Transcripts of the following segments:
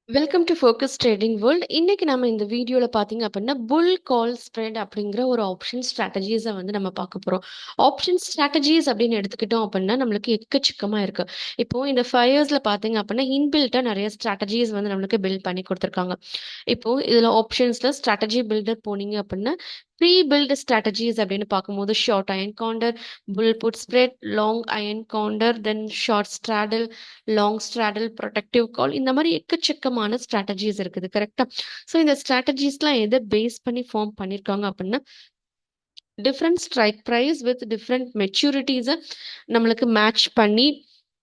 Welcome to focus trading world. இன்னைக்கு நம்ம இந்த வீடியோல பார்த்தீங்க அப்படின்னா, புல் கால் ஸ்ப்ரெட் அப்படிங்கிற ஒரு ஆப்ஷன் ஸ்ட்ராட்டஜீஸை வந்து நம்ம பார்க்க போறோம். ஆப்ஷன் ஸ்ட்ராட்டஜீஸ் அப்படின்னு எடுத்துக்கிட்டோம் அப்படின்னா, நம்மளுக்கு எக்கச்சக்கமா இருக்கு. இப்போ இந்த 5 இயர்ஸ்ல பார்த்தீங்க அப்படின்னா, இன்பில்ட்டா நிறைய ஸ்ட்ராட்டஜீஸ் வந்து நம்மளுக்கு பில்ட் பண்ணி கொடுத்துருக்காங்க. இப்போ இதுல ஆப்ஷன்ஸ்ல ஸ்ட்ராட்டஜி பில்டர் போனீங்க அப்படின்னா, ப்ரீ பில்ட் ஸ்ட்ராட்டஜீஸ் அப்படின்னு பார்க்கும்போது short iron condor, bull put spread, long iron condor, then short straddle, long straddle, protective call, இந்த மாதிரி எக்கச்சக்கமான ஸ்ட்ராட்டஜிஸ் இருக்குது. கரெக்டா? ஸோ இந்த ஸ்ட்ராட்டஜிஸ்லாம் எதை பேஸ் பண்ணி ஃபார்ம் பண்ணியிருக்காங்க அப்படின்னா, different strike price with different மெச்சூரிட்டிஸை நம்மளுக்கு மேட்ச் பண்ணி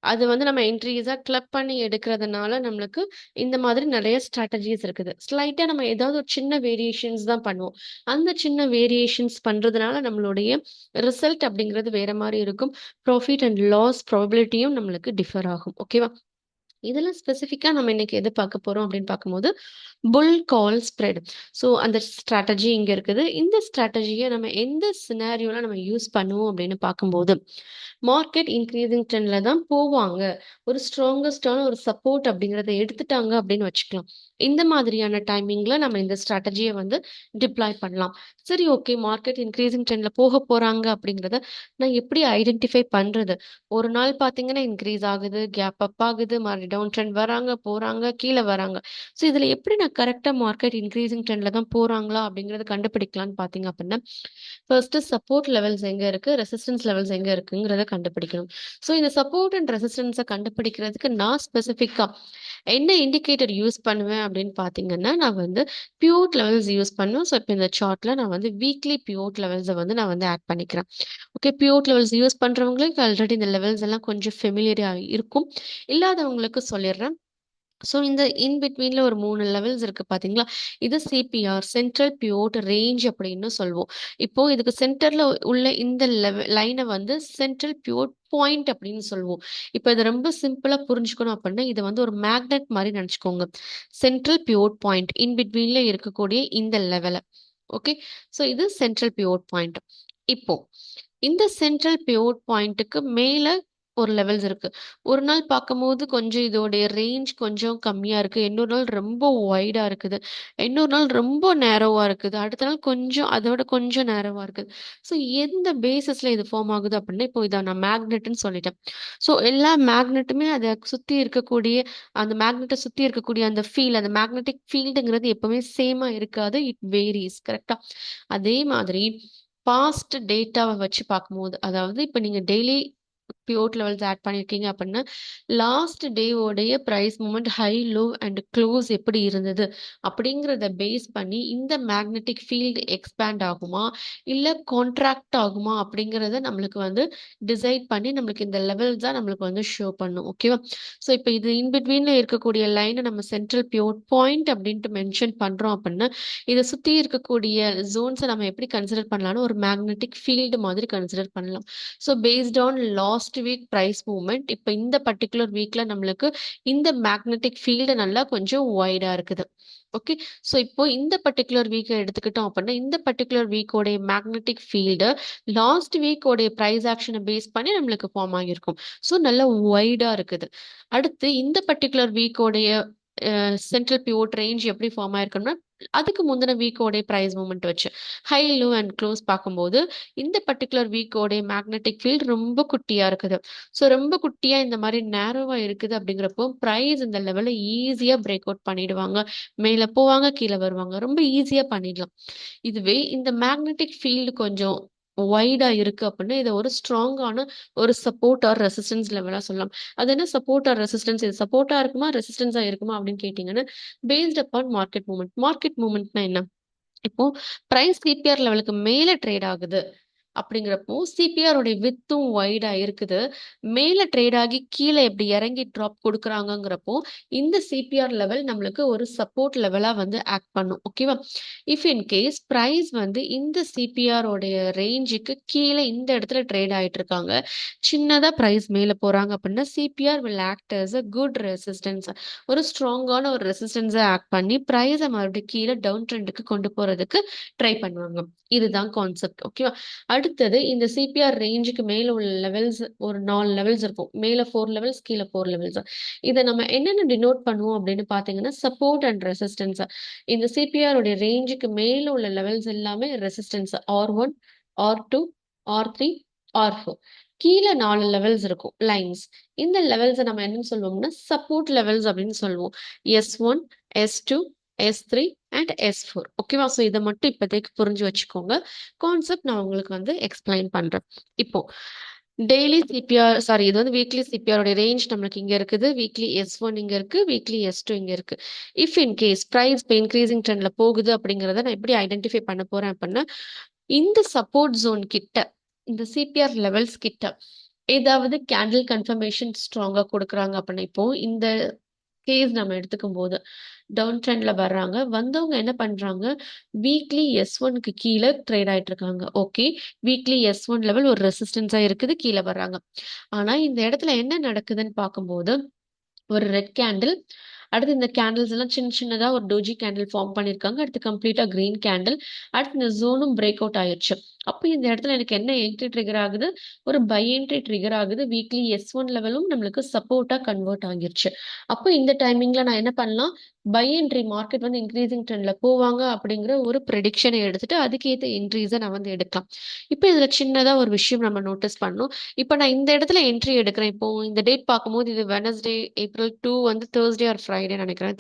அது வந்து நம்ம என்ட்ரிஸாக கிளப் பண்ணி எடுக்கிறதுனால நம்மளுக்கு இந்த மாதிரி நிறைய ஸ்ட்ராட்டஜிஸ் இருக்குது. ஸ்லைட்டாக நம்ம ஏதாவது ஒரு சின்ன வேரியேஷன்ஸ் தான் பண்ணுவோம். அந்த சின்ன வேரியேஷன்ஸ் பண்ணுறதுனால நம்மளுடைய ரிசல்ட் அப்படிங்கிறது வேற மாதிரி இருக்கும். ப்ராஃபிட் அண்ட் லாஸ் ப்ராபபிலிட்டியும் நம்மளுக்கு டிஃபர் ஆகும். ஓகேவா? இதெல்லாம் ஸ்பெசிஃபிக்கா நம்ம இன்னைக்கு எது பார்க்க போறோம் அப்படின்னு பார்க்கும்போது, புல் கால் ஸ்ப்ரெட். ஸோ அந்த ஸ்ட்ராட்டஜி இங்க இருக்குது. இந்த ஸ்ட்ராட்டஜியை நம்ம எந்த சினாரியோல நம்ம யூஸ் பண்ணுவோம் அப்படின்னு பார்க்கும்போது, மார்க்கெட் இன்க்ரீசிங் ட்ரெண்ட்ல தான் போவாங்க. ஒரு ஸ்ட்ராங்கஸ்டான ஒரு சப்போர்ட் அப்படிங்கிறத எடுத்துட்டாங்க அப்படின்னு வச்சுக்கலாம். இந்த மாதிரியான டைமிங்ல நம்ம இந்த ஸ்ட்ராட்டஜியை வந்து டிப்ளாய் பண்ணலாம். சரி, ஓகே, மார்க்கெட் இன்க்ரீசிங் ட்ரெண்ட்ல போக போறாங்க அப்படிங்கிறத நான் எப்படி ஐடென்டிஃபை பண்றது? ஒரு நாள் பார்த்தீங்கன்னா இன்க்ரீஸ் ஆகுது, கேப் அப் ஆகுது, மறுபடியும் டவுன் ட்ரெண்ட் வராங்க, போறாங்க, கீழ வராங்க. ஸோ இதுல எப்படி நான் கரெக்ட்டா மார்க்கெட் இன்க்ரீசிங் ட்ரெண்ட்ல தான் போறாங்களா அப்படிங்கிறத கண்டுபிடிக்கலாம்னு பார்த்தீங்க அப்படின்னா, ஃபர்ஸ்ட்டு சப்போர்ட் லெவல்ஸ் எங்க இருக்கு, ரெசிஸ்டன்ஸ் லெவல்ஸ் எங்க இருக்குங்கிறத கண்டுபிடிக்கணும். ஸோ இந்த சப்போர்ட் அண்ட் ரெசிஸ்டன்ஸ கண்டுபிடிக்கிறதுக்கு நான் ஸ்பெசிஃபிக்கா என்ன இண்டிகேட்டர் யூஸ் பண்ணுவேன் அப்படின்னு பார்த்தீங்கன்னா, நான் வந்து பிவோட் லெவல்ஸ் யூஸ் பண்ணுவேன். ஸோ இப்போ இந்த சார்ட்ல நான் வந்து வீக்லி பிவோட் லெவல்ஸ வந்து நான் வந்து ஆட் பண்ணிக்கிறேன். ஓகே, பிவோட் லெவல்ஸ் யூஸ் பண்றவங்களுக்கு ஆல்ரெடி இந்த லெவல்ஸ் எல்லாம் கொஞ்சம் ஃபெமிலியரா இருக்கும். இல்லாதவங்களுக்கு சொல்லிடுறேன். ஸோ இந்த இன் பிட்வீன்ல ஒரு 3 லெவல்ஸ் இருக்கு பார்த்தீங்களா? இது சிபிஆர், சென்ட்ரல் பிவோட் ரேஞ்ச் அப்படின்னு சொல்வோம். இப்போ இதுக்கு சென்டர்ல உள்ள இந்த லைன வந்து சென்ட்ரல் பிவோட் பாயிண்ட் அப்படின்னு சொல்லுவோம். இப்போ இத ரொம்ப சிம்பிளா புரிஞ்சுக்கணும் அப்படின்னா, இத வந்து ஒரு மேக்னெட் மாரி நெனச்சுக்கோங்க. சென்ட்ரல் பிவோட் பாயிண்ட் இன் பிட்வீன்ல இருக்கக்கூடிய இந்த லெவல. ஓகே. ஸோ இது சென்ட்ரல் பிவோட் பாயிண்ட். இப்போ இந்த சென்ட்ரல் பிவோட் பாயிண்ட்டுக்கு மேல ஒரு லெவல்ஸ் இருக்கு. ஒரு நாள் பார்க்கும்போது கொஞ்சம் இதோடைய ரேஞ்ச் கொஞ்சம் கம்மியா இருக்கு. இன்னொரு நாள் ரொம்ப வைடா இருக்குது. இன்னொரு நாள் ரொம்ப நேரோவா இருக்குது. அடுத்த நாள் கொஞ்சம் அதோட கொஞ்சம் நேரோவா இருக்குது. ஸோ எந்த பேசிஸ்ல இது ஃபார்ம் ஆகுது அப்படின்னா, இப்போ இத நான் மேக்னெட்ன்னு சொல்லிட்டேன். ஸோ எல்லா மேக்னெட்டுமே அத சுத்தி இருக்கக்கூடிய அந்த மேக்னெட்ட சுத்தி இருக்கக்கூடிய அந்த அந்த மேக்னெட்டிக் ஃபீல்டுங்கிறது எப்பவுமே சேமா இருக்காது. இட் வேரீஸ். கரெக்ட்டா? அதே மாதிரி பாஸ்ட் டேட்டாவ வச்சு பார்க்கும்போது, அதாவது இப்ப நீங்க டெய்லி பிவோட் லெவல்ஸ் ஆட் பண்ணியிருக்கீங்க அப்படின்னா, லாஸ்ட் டே உடைய price movement high, low and close எப்படி இருந்தது? அப்படிங்கிறத பேஸ் பண்ணி இந்த மேக்னெட்டிக் ஃபீல்ட் எக்ஸ்பேண்ட் ஆகுமா? இல்ல கான்ட்ராக்ட் ஆகுமா? அப்படிங்கிறத நம்மளுக்கு வந்து டிசைட் பண்ணி நம்மளுக்கு இந்த லெவல்ஸ் தான் நம்மளுக்கு வந்து ஷோ பண்ணும். ஓகேவா? ஸோ இப்ப இது இன் பிட்வீன்ல இருக்கக்கூடிய லைன நம்ம சென்ட்ரல் பிவோட் பாயிண்ட் அப்படின்ட்டு மென்ஷன் பண்றோம் அப்படின்னா, இத சுத்தி இருக்கக்கூடிய ஜோன்ஸ நம்ம எப்படி கன்சிடர் பண்ணலாம்னா, ஒரு மேக்னெட்டிக் ஃபீல்டு மாதிரி கன்சிடர் பண்ணலாம். So based on last week price movement, இப்ப இந்த பர்ட்டிகுலர் வீக்ல நம்மளுக்கு இந்த மேக்னெட்டிக் ஃபீல்டு நல்லா கொஞ்சம் வைடா இருக்குது. ஓகே. ஸோ இப்போ இந்த பர்ட்டிகுலர் வீக்க எடுத்துக்கிட்டோம் அப்படின்னா, இந்த பர்ட்டிகுலர் வீக்கோடைய மேக்னெட்டிக் ஃபீல்டு லாஸ்ட் வீக்கோடைய பிரைஸ் ஆக்ஷன பேஸ் பண்ணி நம்மளுக்கு ஃபார்ம் ஆகியிருக்கும். ஸோ நல்லா வைடா இருக்குது. அடுத்து இந்த பர்ட்டிகுலர் வீக்கோடைய சென்ட்ரல் பிவோட் ரேஞ்ச் எப்படி ஃபார்ம் ஆயிருக்குன்னா, அதுக்கு முந்தின வீக்கோடைய பிரைஸ் மூவ்மெண்ட் வச்சு ஹை, லோ அண்ட் க்ளோஸ் பார்க்கும்போது இந்த பர்ட்டிகுலர் வீக்கோடைய மேக்னெட்டிக் ஃபீல்ட் ரொம்ப குட்டியா இருக்குது. ஸோ ரொம்ப குட்டியா இந்த மாதிரி நேரோவா இருக்குது அப்படிங்கிறப்போ பிரைஸ் இந்த லெவல்ல ஈஸியா பிரேக் அவுட் பண்ணிடுவாங்க. மேல போவாங்க, கீழே வருவாங்க. ரொம்ப ஈஸியா பண்ணிடலாம். இதுவே இந்த மேக்னெட்டிக் ஃபீல்டு கொஞ்சம் வைடா இருக்கு அப்படின்னா, இதை ஒரு ஸ்ட்ராங்கான ஒரு சப்போர்ட் ஆர் ரெசிஸ்டன்ஸ் லெவலா சொல்லலாம். அது என்ன சப்போர்ட் ஆர் ரெசிஸ்டன்ஸ்? இது சப்போர்ட்டா இருக்குமா, ரெசிஸ்டன்ஸா இருக்குமா அப்படின்னு கேட்டீங்கன்னா, based upon market movement. Market மூவ்மெண்ட்னா என்ன? இப்போ பிரைஸ் சிபிஆர் லெவலுக்கு மேல ட்ரேட் ஆகுது அப்படிங்கிறப்போ சிபிஆர் உடைய வித்தும் வைடா இருக்குது. மேல ட்ரேட் ஆகி கீழே எப்படி இறங்கி ட்ராப் கொடுக்குறாங்கங்கிறப்போ இந்த சிபிஆர் லெவல் நம்மளுக்கு ஒரு சப்போர்ட் லெவலா வந்து ஆக்ட் பண்ணும். ஓகேவா? இஃப் இன் கேஸ் பிரைஸ் வந்து இந்த சிபிஆர் உடைய ரேஞ்சுக்கு கீழே இந்த இடத்துல ட்ரேட் ஆயிட்டு இருக்காங்க, சின்னதா பிரைஸ் மேல போறாங்க அப்படின்னா CPR will act as a good resistance, ஒரு ஸ்ட்ராங்கான ஒரு ரெசிஸ்டன்ஸை ஆக்ட் பண்ணி பிரைஸை மறுபடியும் கீழே டவுன் ட்ரெண்டுக்கு கொண்டு போறதுக்கு ட்ரை பண்ணுவாங்க. இதுதான் கான்செப்ட். ஓகேவா? அடுத்தது இந்த சிபிஆர் ரேஞ்சுக்கு மேல உள்ள லெவல்ஸ் ஒரு 4 லெவல்ஸ் இருக்கும். மேல 4 லெவல்ஸ், கீழ 4 லெவல்ஸ். இத நம்ம என்னென்ன டினோட் பண்ணுவோம் அப்படின்னு பார்த்தீங்கன்னா, சப்போர்ட் அண்ட் ரெசிஸ்டன்ஸ். இந்த சிபிஆர் உடைய ரேஞ்சுக்கு மேல உள்ள லெவல்ஸ் எல்லாமே resistance. R1, R2, R3, R4. கீழ 4 லெவல்ஸ் இருக்கும். லைன்ஸ். இந்த லெவல்ஸ நம்ம என்னன்னு சொல்லுவோம்னா, சப்போர்ட் லெவல்ஸ் அப்படின்னு சொல்லுவோம். S1, S2, S3 and S4. ஓகேவா? ஸோ இத மட்டும் இப்போதைக்கு புரிஞ்சு வச்சுக்கோங்க. கான்செப்ட் நான் உங்களுக்கு வந்து எக்ஸ்பிளைன் பண்றேன். இப்போ டெய்லி சிபிஆர் இது வந்து வீக்லி சிபிஆரோட ரேஞ்ச் நம்மளுக்கு இங்க இருக்குது. வீக்லி S1 இங்க இருக்கு. வீக்லி S2 இங்க இருக்கு. இஃப் இன் கேஸ் பிரைஸ் இப்போ இன்க்ரீசிங் ட்ரெண்ட்ல போகுது அப்படிங்கிறத நான் எப்படி ஐடென்டிஃபை பண்ண போறேன் அப்படின்னா, இந்த சப்போர்ட் ஜோன் கிட்ட, இந்த சிபிஆர் லெவல்ஸ் கிட்ட ஏதாவது கேண்டில் கன்ஃபர்மேஷன் ஸ்ட்ராங்கா கொடுக்குறாங்க அப்படின்னா, இப்போ இந்த கேஸ் நம்ம எடுத்துக்கும் போது டவுன் ட்ரெண்ட்ல வர்றாங்க. வந்தவங்க என்ன பண்றாங்க, வீக்லி S1க்கு கீழே ட்ரேட் ஆயிட்டு இருக்காங்க. ஓகே, வீக்லி S1 லெவல் ஒரு ரெசிஸ்டன்ஸா இருக்குது, கீழே வர்றாங்க. ஆனா இந்த இடத்துல என்ன நடக்குதுன்னு பார்க்கும்போது, ஒரு ரெட் கேண்டில், அடுத்து இந்த கேண்டில்ஸ் எல்லாம் சின்ன சின்னதா ஒரு டோஜி கேண்டில் ஃபார்ம் பண்ணியிருக்காங்க. அடுத்து கம்ப்ளீட்டா கிரீன் கேண்டில். அடுத்து இந்த ஜோனும் பிரேக் அவுட் ஆயிடுச்சு. அப்போ இந்த இடத்துல எனக்கு என்ன என்ட்ரி ட்ரிகர் ஆகுது, ஒரு பை என்ட்ரி ட்ரிகர் ஆகுது. வீக்லி S1 லெவலும் நம்மளுக்கு சப்போர்ட்டா கன்வெர்ட் ஆகிருச்சு. அப்போ இந்த டைமிங்ல நான் என்ன பண்ணலாம், பை என்ட்ரி, மார்க்கெட் வந்து இன்க்ரீசிங் ட்ரெண்ட்ல போவாங்க அப்படிங்கிற ஒரு ப்ரெடிக்ஷனை எடுத்துட்டு அதுக்கேற்ற என்ட்ரிஸை நான் வந்து எடுக்கலாம். இப்போ இதுல சின்னதா ஒரு விஷயம் நம்ம நோட்டீஸ் பண்ணணும். இப்போ நான் இந்த இடத்துல என்ட்ரி எடுக்கிறேன். இப்போ இந்த டேட் பார்க்கும்போது இது வெனஸ்டே, April 2 வந்து தேர்ஸ்டே ஆர் ஃப்ரைடே நினைக்கிறேன்.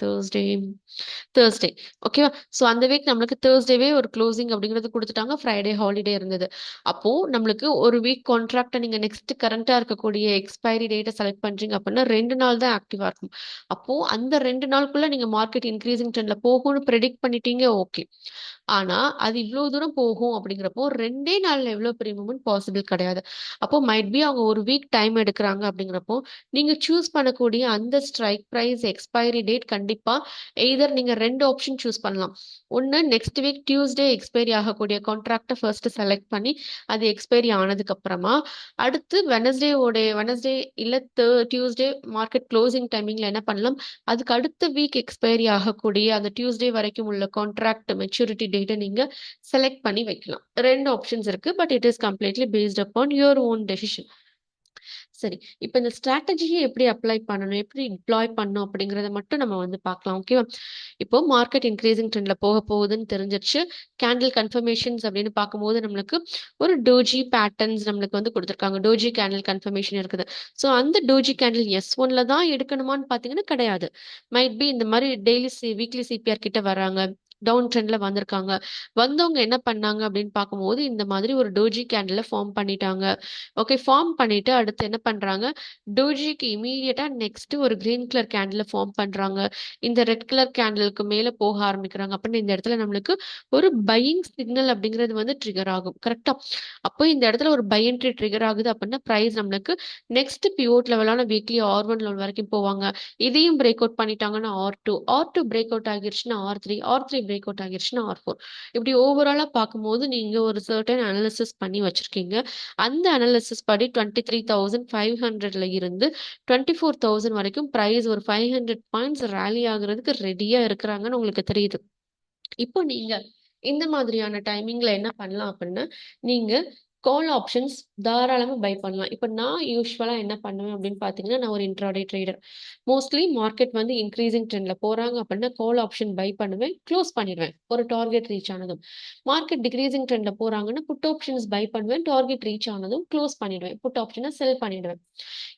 தேர்ஸ்டே. ஓகேவா? ஸோ அந்த வீக் நம்மளுக்கு தேர்ஸ்டேவே ஒரு க்ளோசிங் அப்படிங்கிறது கொடுத்துட்டாங்க. ஃப்ரைடே ஹாலிடே இருந்தது. அப்போ நம்மளுக்கு ஒரு வீக் கான்ட்ராக்டை நீங்க நெக்ஸ்ட் கரண்டா இருக்கக்கூடிய எக்ஸ்பைரி டேட்டை செலக்ட் பண்றீங்க அப்படின்னா 2 நாள் தான் ஆக்டிவா இருக்கும். அப்போ அந்த 2 நாளுக்குள்ள நீங்க மார்க்கெட் இன்க்ரீசிங் ட்ரெண்ட்ல போகும்னு ப்ரெடிக்ட் பண்ணிட்டீங்க. ஓகே. ஆனா அது இவ்வளவு தூரம் போகும் அப்படிங்கிறப்போ 2 நாள்ல எவ்வளவு பெரிய மூவ்மெண்ட் பாசிபிள் கிடையாது. அப்போ மைட் பி அவங்க ஒரு வீக் டைம் எடுக்கிறாங்க அப்படிங்கிறப்போ நீங்க சூஸ் பண்ணக்கூடிய அந்த ஸ்ட்ரைக் பிரைஸ் எக்ஸ்பைரி டேட் கண்டிப்பா எய்தர் நீங்க 2 ஆப்ஷன் சூஸ் பண்ணலாம். ஒன்னு நெக்ஸ்ட் வீக் டியூஸ்டே எக்ஸ்பைரி ஆகக்கூடிய கான்ட்ராக்டை ஃபர்ஸ்ட் செலக்ட் பண்ணி அது எக்ஸ்பைரி ஆனதுக்கு அப்புறமா அடுத்து வெனஸ்டே இல்ல டியூஸ்டே மார்க்கெட் க்ளோசிங் டைமிங்ல என்ன பண்ணலாம், அதுக்கு அடுத்த வீக் எக்ஸ்பைரி ஆகக்கூடிய அந்த டியூஸ்டே வரைக்கும் உள்ள கான்ட்ராக்ட் மெச்சூரிட்டி டேட்டை நீங்க செலக்ட் பண்ணி வைக்கலாம். 2 ஆப்ஷன்ஸ் இருக்கு. But it is completely based upon your own decision. சரி, இப்போ இந்த ஸ்ட்ராட்டஜியை எப்படி அப்ளை பண்ணணும், எப்படி டிப்ளாய் பண்ணணும் அப்படிங்கிறத மட்டும் நம்ம வந்து பார்க்கலாம். ஓகேவா? இப்போ மார்க்கெட் இன்க்ரீசிங் ட்ரெண்ட்ல போக போகுதுன்னு தெரிஞ்சிருச்சு. கேண்டில் கன்ஃபர்மேஷன்ஸ் அப்படின்னு பார்க்கும்போது நம்மளுக்கு ஒரு டோஜி பேட்டர்ன்ஸ் நம்மளுக்கு வந்து கொடுத்துருக்காங்க. டோஜி கேண்டில் கன்ஃபர்மேஷன் இருக்குது. ஸோ அந்த டோஜி கேண்டில் S1ல தான் எடுக்கணுமான்னு பார்த்தீங்கன்னா கிடையாது. மைட் பி இந்த மாதிரி டெய்லி வீக்லி சிபிஆர் கிட்ட வராங்க, டவுன் ட்ரெண்ட்ல வந்திருக்காங்க. வந்தவங்க என்ன பண்ணாங்க அப்படின்னு பார்க்கும்போது இந்த மாதிரி ஒரு டோஜி கேண்டில் ஃபார்ம் பண்ணிட்டாங்க. ஓகே, ஃபார்ம் பண்ணிட்டு அடுத்து என்ன பண்றாங்க, டோஜிக்கு இமீடியட்டா நெக்ஸ்ட் ஒரு கிரீன் கலர் கேண்டில் ஃபார்ம் பண்றாங்க. இந்த ரெட் கலர் கேண்டிலுக்கு மேல போக ஆரம்பிக்கிறாங்க அப்படின்னு இந்த இடத்துல நம்மளுக்கு ஒரு பையிங் சிக்னல் அப்படிங்கிறது வந்து ட்ரிகர் ஆகும். கரெக்டா? அப்போ இந்த இடத்துல ஒரு பை என்ட்ரி ட்ரிகர் ஆகுது அப்படின்னா பிரைஸ் நம்மளுக்கு நெக்ஸ்ட் பிவோட் லெவலான வீக்லி R1 லெவல் வரைக்கும் போவாங்க. இதையும் பிரேக் அவுட் பண்ணிட்டாங்கன்னா R2 பிரேக் அவுட் ஆகிருச்சுன்னா R3 பிரேக் அவுட் ஆகிருச்சுன்னா R4. இப்படி ஓவராலா பார்க்கும்போது நீங்க ஒரு சர்டன் அனாலிசிஸ் பண்ணி வச்சிருக்கீங்க. அந்த அனாலிசிஸ் படி 23,500ல இருந்து 24,000 வரைக்கும் பிரைஸ் ஒரு 500 பாயிண்ட்ஸ் ரேலி ஆகுறதுக்கு ரெடியா இருக்கிறாங்கன்னு உங்களுக்கு தெரியுது. இப்போ நீங்க இந்த மாதிரியான டைமிங்ல என்ன பண்ணலாம் அப்படின்னா, நீங்க கால் ஆப்ஷன்ஸ் தாராளமா பை பண்ணலாம். இப்போ நான் யூஸ்வலா என்ன பண்ணுவேன் அப்படின்னு பார்த்தீங்கன்னா, நான் ஒரு இன்ட்ராடே ட்ரேடர். மோஸ்ட்லி மார்க்கெட் வந்து இன்க்ரீசிங் ட்ரெண்ட்ல போறாங்க அப்படின்னா கால் ஆப்ஷன் பை பண்ணுவேன், க்ளோஸ் பண்ணிடுவேன் ஒரு டார்கெட் ரீச் ஆனதும். மார்க்கெட் டிக்ரீசிங் ட்ரெண்ட்ல போறாங்கன்னா புட் ஆப்ஷன்ஸ் பை பண்ணுவேன், டார்கெட் ரீச் ஆனதும் க்ளோஸ் பண்ணிடுவேன், புட் ஆப்ஷனை செல் பண்ணிடுவேன்.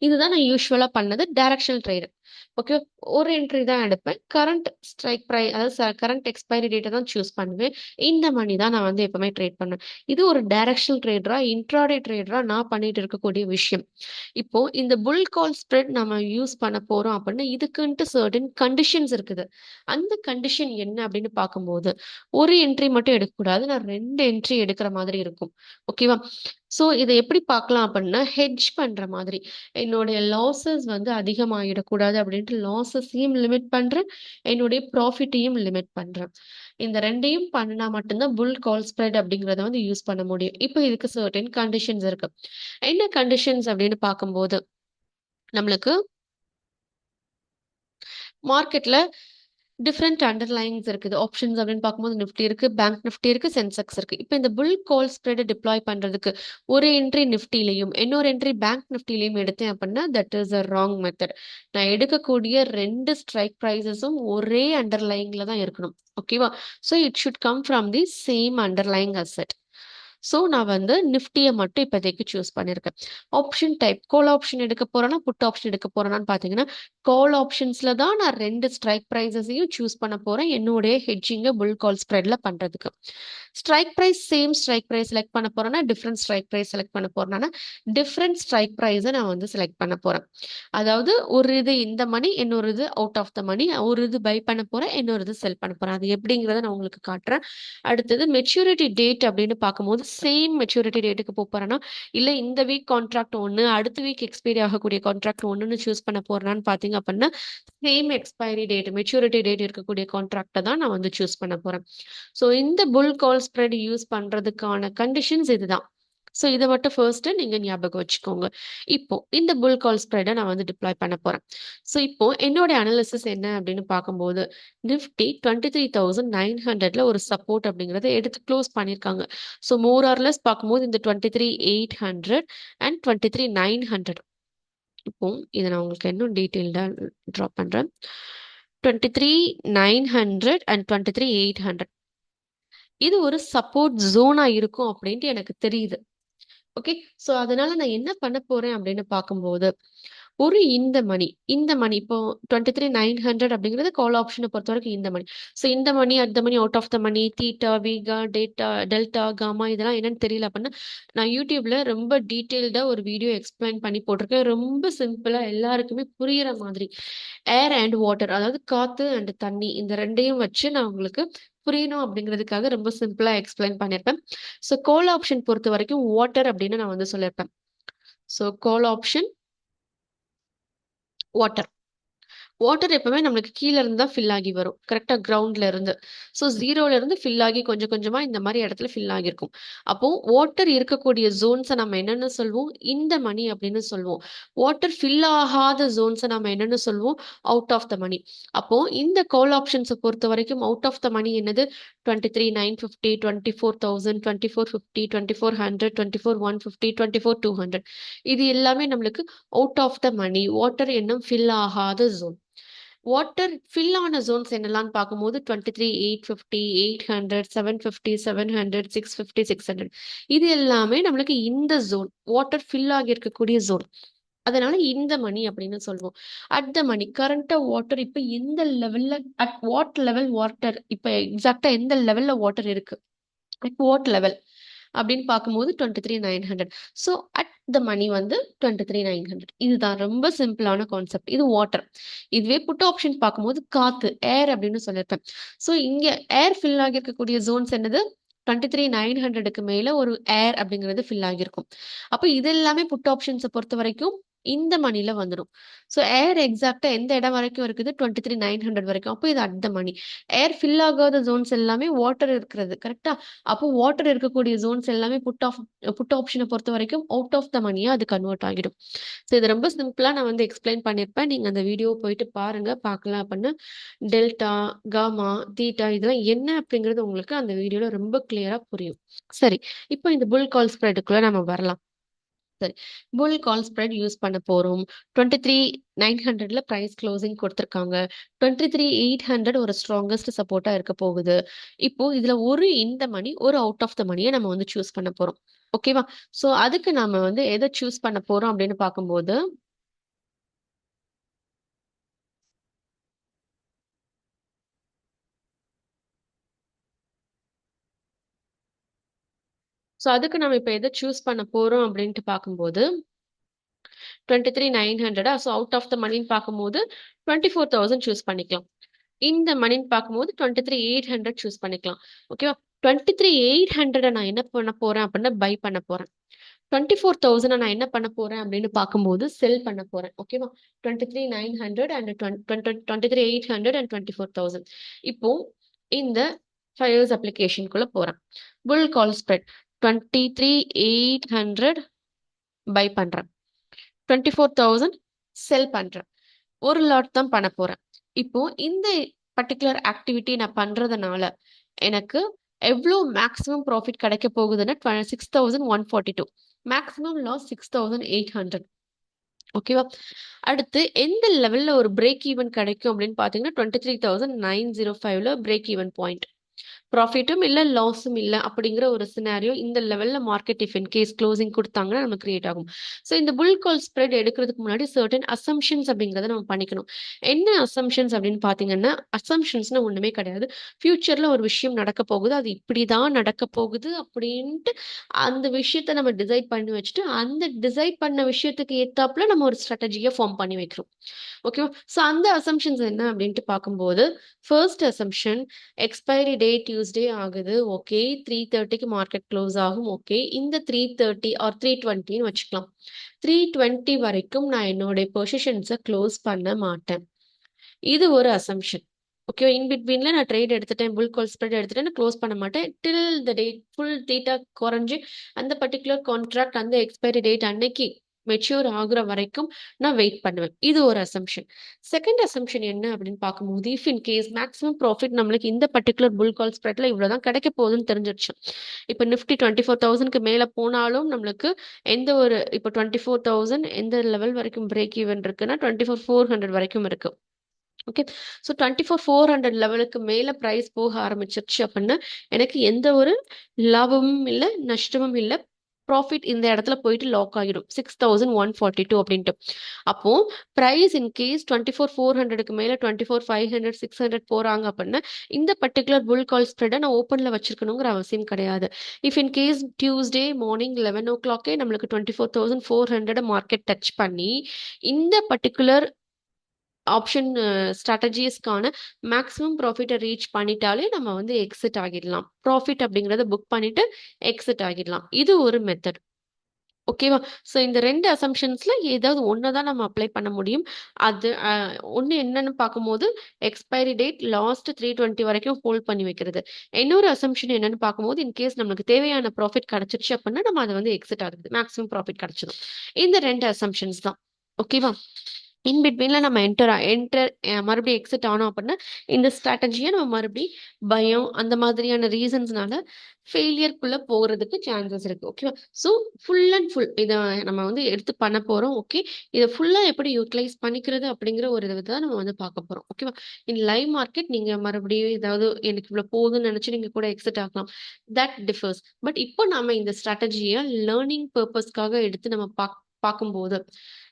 இதுதான் நான் யூஸ்வலா பண்ணது டைரக்ஷனல் ட்ரேடர். ஓகே, ஒரு என்ட்ரி தான் எடுப்பேன். கரண்ட் ஸ்ட்ரைக் ப்ரைஸ், அதாவது கரண்ட் எக்ஸ்பைரி டேட்டை தான் சூஸ் பண்ணுவேன். இந்த மணி தான் நான் வந்து எப்பவுமே ட்ரேட் பண்ணுவேன். இது ஒரு டைரக்ஷனல் ட்ரேடரா, இன்ட்ராடே ட்ரேடரா நான் பண்ணிட்டு இருக்கக்கூடிய விஷயம். இப்போ இந்த புல் கால் ஸ்ப்ரெட் நம்ம யூஸ் பண்ண போறோம் அப்படின்னா இதுக்குன்ட்டு சர்டன் கண்டிஷன்ஸ் இருக்குது. அந்த கண்டிஷன் என்ன அப்படின்னு பார்க்கும்போது ஒரு என்ட்ரி மட்டும் எடுக்கக்கூடாது, நான் 2 என்ட்ரி எடுக்கிற மாதிரி இருக்கும். ஓகேவா? ஸோ இதை எப்படி பார்க்கலாம் அப்படின்னா, ஹெட்ஜ் பண்ற மாதிரி. என்னுடைய லாஸஸ் வந்து அதிகமாகிடக்கூடாது அப்படின்ட்டு லாஸஸையும் லிமிட் பண்றேன், என்னுடைய ப்ராஃபிட்டையும் லிமிட் பண்றேன். இந்த 2யும் பண்ணா மட்டும்தான் புல் கால் ஸ்ப்ரெட் அப்படிங்கிறத வந்து யூஸ் பண்ண முடியும். இப்போ இதுக்கு சர்டன் கண்டிஷன்ஸ் இருக்கு. என்ன கண்டிஷன்ஸ் அப்படின்னு பார்க்கும்போது நம்மளுக்கு மார்க்கெட்ல டிஃப்ரெண்ட் அண்டர்லைங்ஸ் இருக்குது. ஆப்ஷன்ஸ் அப்படின்னு பார்க்கும்போது நிஃப்டி இருக்கு, பேங்க் நிஃப்டி இருக்கு, சென்செக்ஸ் இருக்கு. இப்போ இந்த புல் கால் ஸ்ப்ரெட் டிப்ளாய் பண்றதுக்கு ஒரு என்ட்ரி நிஃப்டிலையும் இன்னொரு என்ட்ரி பேங்க் நிஃப்டிலையும் எடுத்தேன் அப்படின்னா that is a wrong method. நான் எடுக்கக்கூடிய 2 ஸ்ட்ரைக் ப்ரைஸஸும் ஒரே அண்டர்லைங்ல தான் இருக்கணும். ஓகேவா? So it should come from the same underlying asset. So நான் வந்து நிஃப்டியை மட்டும் இப்போதைக்கு சூஸ் பண்ணியிருக்கேன். ஆப்ஷன் டைப் கால் ஆப்ஷன் எடுக்க போறேன்னா புட் ஆப்ஷன் எடுக்க போறேன்னான்னு பார்த்தீங்கன்னா கால் ஆப்ஷன்ஸ்ல தான் நான் 2 ஸ்ட்ரைக் ப்ரைஸஸையும் சூஸ் பண்ண போறேன் என்னுடைய ஹெட்ஜிங்கை புல் கால் ஸ்ப்ரெட்ல பண்றதுக்கு. Strike price same strike price select பண்ண போறேன்னா டிஃப்ரெண்ட் ஸ்ட்ரைக் ப்ரைஸ் செலக்ட் பண்ண போறேன்னா டிஃப்ரெண்ட் ஸ்ட்ரைக் ப்ரைஸை நான் வந்து செலக்ட் பண்ண போறேன். அதாவது ஒரு இது இந்த மணி இன்னொரு இது அவுட் ஆஃப் த மணி, ஒரு இது பை பண்ண போறேன் இன்னொரு இது செல் பண்ண போறேன். அது எப்படிங்கிறத நான் உங்களுக்கு காட்டுறேன். அடுத்தது மெச்சூரிட்டி டேட் அப்படின்னு பார்க்கும்போது சேம் மெச்சூரிட்டி டேட்டுக்கு போறேன்னா இல்லை இந்த வீக் கான்ட்ராக்ட் ஒன்று அடுத்த வீக் எக்ஸ்பைரி ஆகக்கூடிய கான்ட்ராக்ட் ஒன்றுன்னு சூஸ் பண்ண போறேன்னு பார்த்தீங்க அப்படின்னா same expiry date maturity date இருக்கக்கூடிய கான்ட்ராக்டை தான் நான் வந்து சூஸ் பண்ண போறேன். ஸோ இந்த புல் கால் ஸ்ப்ரெட் யூஸ் பண்றதுக்கான கண்டிஷன்ஸ் இதுதான். ஸோ இதை மட்டும் ஃபர்ஸ்ட் நீங்க ஞாபகம் வச்சுக்கோங்க. இப்போ இந்த புல் கால் ஸ்ப்ரெடை நான் வந்து டிப்ளாய் பண்ண போறேன். ஸோ இப்போ என்னோட அனாலிசிஸ் என்ன அப்படின்னு பார்க்கும்போது நிஃப்டி 23,900ல ஒரு சப்போர்ட் அப்படிங்கறத எடுத்து க்ளோஸ் பண்ணியிருக்காங்க. ஸோ மோர் ஆர்லெஸ் பார்க்கும்போது இந்த 23,800 அண்ட் 23,900. இப்போ இதை நான் உங்களுக்கு இன்னும் டீட்டெயில்டா ட்ரா பண்றேன். 23,900 அண்ட் 23,800 இது ஒரு சப்போர்ட் ஜோனா இருக்கும் அப்படின்ட்டு எனக்கு தெரியுது. ஓகே. ஸோ அதனால நான் என்ன பண்ண போறேன் அப்படின்னு பார்க்கும்போது ஒரு இந்த மணி இப்போ 23,900 அப்படிங்கிறது கால் ஆப்ஷனை பொறுத்த வரைக்கும் இந்த மணி. ஸோ இந்த மணி அந்த money out of the money theta vega data delta gamma இதெல்லாம் என்னன்னு தெரியல அப்படின்னா நான் யூடியூப்ல ரொம்ப டீட்டெயில்டா ஒரு வீடியோ எக்ஸ்பிளைன் பண்ணி போட்டிருக்கேன். ரொம்ப சிம்பிளா எல்லாருக்குமே புரியுற மாதிரி ஏர் அண்ட் வாட்டர் அதாவது காத்து அண்ட் தண்ணி இந்த ரெண்டையும் வச்சு நான் உங்களுக்கு புரியணும் அப்படிங்கிறதுக்காக ரொம்ப சிம்பிளா எக்ஸ்பிளைன் பண்ணியிருப்பேன். ஸோ கால் ஆப்ஷன் பொறுத்த வரைக்கும் வாட்டர் அப்படின்னு நான் வந்து சொல்லியிருப்பேன். So call option water water எப்பவுமே நம்மளுக்கு கீழ இருந்து தான் ஃபில் ஆகி வரும். கரெக்டா கிரவுண்ட்ல இருந்து. ஸோ ஜீரோல இருந்து ஃபில் ஆகி கொஞ்சம் கொஞ்சமா இந்த மாதிரி இடத்துல ஃபில் ஆகியிருக்கும். அப்போ வாட்டர் இருக்கக்கூடிய ஜோன்ஸை நம்ம என்னன்னு சொல்வோம்? இந்த மணி அப்படின்னு சொல்லுவோம். வாட்டர் ஃபில் ஆகாத ஜோன்ஸை நம்ம என்னன்னு சொல்லுவோம்? அவுட் ஆஃப் த மணி. அப்போ இந்த கால் ஆப்ஷன்ஸை பொறுத்த வரைக்கும் அவுட் ஆஃப் த மணி என்னது? 23,950, 24,000, 2450, 2400, 24,150, 24,200. இது எல்லாமே நம்மளுக்கு out of the money water என்னும் ஃபில் ஆகாத ஜோன். வாட்டர் ஃபில் ஆன ஜோன்ஸ் என்னெல்லாம் பார்க்கும்போது 23,850, 800, 750, 700, 650, 600. இது எல்லாமே நம்மளுக்கு இந்த ஜோன் வாட்டர் ஃபில் ஆகி இருக்கக்கூடிய ஜோன். அதனால இந்த மணி அப்படின்னு சொல்லுவோம். அட் த மணி கரண்டா வாட்டர் இப்ப எந்த லெவல்ல அட் வாட் லெவல் வாட்டர் இப்ப எக்ஸாக்டா எந்த லெவல்ல வாட்டர் இருக்கு அட் வாட் லெவல் அப்படின்னு பார்க்கும்போது 23,900. ஸோ அட் த மணி வந்து 23,900. இதுதான் ரொம்ப சிம்பிளான கான்செப்ட். இது வாட்டர். இதுவே புட் ஆப்ஷன் பார்க்கும்போது காத்து ஏர் அப்படின்னு சொல்லியிருப்பேன். ஸோ இங்க ஏர் ஃபில் ஆகியிருக்கக்கூடிய ஜோன்ஸ் என்னது? 23,900க்கு மேல ஒரு ஏர் அப்படிங்கிறது ஃபில் ஆகியிருக்கும். அப்போ இது எல்லாமே புட் ஆப்ஷன்ஸை பொறுத்த வரைக்கும் இந்த மணில வந்துடும். ஸோ ஏர் எக்ஸாக்டா எந்த இடம் வரைக்கும் இருக்குது? 23,900 வரைக்கும். அப்போ இது at the money. Air fill ஆகாத ஜோன்ஸ் எல்லாமே வாட்டர் இருக்கிறது. கரெக்டா? அப்போ வாட்டர் இருக்கக்கூடிய ஜோன்ஸ் எல்லாமே புட் ஆப்ஷனை பொறுத்த வரைக்கும் அவுட் ஆஃப் த மணியா அது கன்வெர்ட் ஆகிடும். ஸோ இது ரொம்ப சிம்பிளா நான் வந்து எக்ஸ்பிளைன் பண்ணியிருப்பேன். நீங்க அந்த வீடியோ போயிட்டு பாருங்க. பார்க்கலாம் அப்படின்னு டெல்டா காமா தீட்டா இதெல்லாம் என்ன அப்படிங்கிறது உங்களுக்கு அந்த வீடியோல ரொம்ப கிளியரா புரியும். சரி. இப்போ இந்த புல் கால் ஸ்ப்ரெடுக்குள்ள நம்ம வரலாம். சரி. புல் கால் ஸ்ப்ரெட் யூஸ் பண்ண போறோம். 23,900ல பிரைஸ் க்ளோசிங் கொடுத்திருக்காங்க. 23,800 ஒரு ஸ்ட்ராங்கஸ்ட் சப்போர்ட்டா இருக்க போகுது. இப்போ இதுல ஒரு இந்த மணி ஒரு அவுட் ஆஃப் த மணியை நம்ம வந்து சூஸ் பண்ண போறோம். ஓகேவா? சோ அதுக்கு நாம வந்து எதை சூஸ் பண்ண போறோம் அப்படின்னு பார்க்கும்போது அதுக்கு நம்ம இப்ப எதை சூஸ் பண்ண போறோம் அப்படின்ட்டு பார்க்கும்போது 23,900 ஸோ அவுட் ஆஃப் த மணின்னு பார்க்கும்போது 24,000 சூஸ் பண்ணிக்கலாம். இந்த மணின்னு பார்க்கும்போது 23,800 சூஸ் பண்ணிக்கலாம். ஓகேவா? 23,800 நான் என்ன பண்ண போறேன் அப்படின்னா பை பண்ண போறேன். 24,000 நான் என்ன பண்ண போறேன் அப்படின்னு பார்க்கும்போது செல் பண்ண போறேன். ஓகேவா? 23,900 அண்ட் 23,800 அண்ட் 24,000. இப்போ இந்த ஃபயர்ஸ் அப்ளிகேஷனுக்குள்ள போறேன். புல் கால் ஸ்ப்ரெட் 23,800 பை பண்றேன். 24,000 செல் பண்றேன். ஒரு லாட் தான் பண்ண போறேன். இப்போ இந்த பர்ட்டிகுலர் ஆக்டிவிட்டி நான் பண்றதுனால எனக்கு எவ்வளோ மேக்ஸிமம் ப்ராஃபிட் கிடைக்க போகுதுன்னா 6142. Maximum loss 6800. ஓகேவா? அடுத்து எந்த லெவல்ல ஒரு பிரேக் ஈவன் கிடைக்கும் அப்படின்னு பார்த்தீங்கன்னா 23,905ல பிரேக் ஈவன் பாயிண்ட். ப்ராஃபிட்டும் இல்ல, லாஸும் இல்ல அப்படிங்கிற ஒரு சினாரியோ இந்த லெவல்ல market if in case closing கொடுத்தாங்கன்னா நம்ம கிரியேட் ஆகும். ஸோ இந்த புல் கால் ஸ்ப்ரெட் எடுக்கிறதுக்கு முன்னாடி சர்டன் அசம்ஷன்ஸ் அப்படிங்கிறத நம்ம பண்ணிக்கணும். என்ன அசம்ஷன்ஸ் அப்படின்னு பார்த்தீங்கன்னா, அசம்ஷன்ஸ்னு ஒண்ணுமே கிடையாது. ஃபியூச்சர்ல ஒரு விஷயம் நடக்க போகுது, அது இப்படிதான் நடக்க போகுது அப்படின்ட்டு அந்த விஷயத்த நம்ம டிசைட் பண்ணி வச்சுட்டு, அந்த டிசைட் பண்ண விஷயத்துக்கு ஏத்தாப்புல நம்ம ஒரு ஸ்ட்ராட்டஜியை ஃபார்ம் பண்ணி வைக்கிறோம். ஓகேவா? ஸோ அந்த அசம்ஷன்ஸ் என்ன அப்படின்ட்டு பார்க்கும்போது, first assumption expiry date Tuesday ஆகுது. ஓகே. 3:30க்கு மார்க்கெட் க்ளோஸ் ஆகும். ஓகே. இந்த 3:30 ஆர் 3:20ன்னு வச்சுக்கலாம். 3:20 வரைக்கும் நான் என்னுடைய பொசிஷன்ஸை க்ளோஸ் பண்ண மாட்டேன். இது ஒரு அசம்ஷன். ஓகே. இன் பிட்வீன்ல நான் ட்ரேட் எடுத்துட்டேன், புல் கால் ஸ்ப்ரெட் எடுத்துட்டேன், நான் க்ளோஸ் பண்ண மாட்டேன். டில் த டேட் ஃபுல் டேட்டா குறைஞ்சு அந்த பர்ட்டிகுலர் கான்ட்ராக்ட் அந்த எக்ஸ்பைரி டேட் அன்னைக்கு மெச்சூர் ஆகுற வரைக்கும் நான் வெயிட் பண்ணுவேன். இது ஒரு அசம்ஷன். செகண்ட் அசம்ஷன் என்ன அப்படின்னு பார்க்கும்போது, if in case maximum profit நம்மளுக்கு இந்த பர்ட்டிகுலர் புல் கால் ஸ்ப்ரெட்ல இவ்வளவுதான் கிடைக்க போகுதுன்னு தெரிஞ்சிருச்சு. இப்போ நிஃப்டி 24,000க்கு மேல போனாலும் நம்மளுக்கு எந்த ஒரு இப்போ 24,000 எந்த லெவல் வரைக்கும் பிரேக் ஈவன் இருக்குன்னா 24,400 வரைக்கும் இருக்கு. ஓகே. ஸோ 24,400 லெவலுக்கு மேல பிரைஸ் போக ஆரம்பிச்சிருச்சு அப்படின்னா எனக்கு எந்த ஒரு லாபமும் இல்லை, நஷ்டமும் இல்லை. ப்ராஃபிட் இந்த இடத்துல போயிட்டு லாக் ஆகிடும் 6,142 அப்படின்ட்டு. அப்போ பிரைஸ் இன் கேஸ் 24,400க்கு மேல 24,500 600 போறாங்க அப்படின்னா இந்த பர்டிகுலர் புல் கால் ஸ்ப்ரெட்டை நான் ஓப்பன்ல வச்சிருக்கணுங்கிற அவசியம் கிடையாது. If in case Tuesday morning 11 o'clock நம்மளுக்கு 24,400 மார்க்கெட் டச் பண்ணி இந்த பர்டிகுலர் ஆப்ஷன் ஸ்ட்ராட்டஜிஸ்க்கான மேக்ஸிமம் ப்ராஃபிட்டை ரீச் பண்ணிட்டாலே நம்ம வந்து எக்ஸிட் ஆகிடலாம். ப்ராஃபிட் அப்படிங்கிறத புக் பண்ணிட்டு எக்ஸிட் ஆகிடலாம். இது ஒரு மெத்தட். ஓகேவா? ஸோ இந்த 2 அசம்ஷன்ஸ்ல ஏதாவது ஒன்று தான் நம்ம அப்ளை பண்ண முடியும். அது ஒன்று என்னன்னு பார்க்கும்போது எக்ஸ்பைரி டேட் லாஸ்ட் 3:20 வரைக்கும் ஹோல்ட் பண்ணி வைக்கிறது. இன்னொரு அசம்ஷன் என்னன்னு பார்க்கும்போது இன்கேஸ் நம்மளுக்கு தேவையான ப்ராஃபிட் கிடைச்சிருச்சு அப்படின்னா நம்ம அதை வந்து எக்ஸிட் ஆகுது. மேக்ஸிமம் ப்ராஃபிட் கிடைச்சிடும். இந்த 2 அசம்ஷன்ஸ் தான். ஓகேவா? இன் பிட்வீன்ல நம்ம மறுபடியும் எக்ஸிட் ஆனோம் அப்படின்னா இந்த ஸ்ட்ராட்டஜியை நம்ம மறுபடியும் பயம் அந்த மாதிரியான ரீசன்ஸ்னால ஃபெயிலியர்க்குள்ள போகிறதுக்கு சான்சஸ் இருக்கு. ஓகேவா? ஸோ ஃபுல் அண்ட் ஃபுல் இதை நம்ம வந்து எடுத்து பண்ண போறோம். ஓகே. இதை ஃபுல்லா எப்படி யூட்டிலைஸ் பண்ணிக்கிறது அப்படிங்கிற ஒரு இதை தான் நம்ம வந்து பார்க்க போறோம். ஓகேவா? இன் லைவ் மார்க்கெட் நீங்க மறுபடியும் ஏதாவது எனக்கு இவ்வளவு போகுதுன்னு நினைச்சு நீங்க கூட எக்ஸிட் ஆகலாம். That differs. பட் இப்போ நாம இந்த ஸ்ட்ராட்டஜியை லேர்னிங் பர்பஸ்க்காக எடுத்து நம்ம பார்க்கும்போது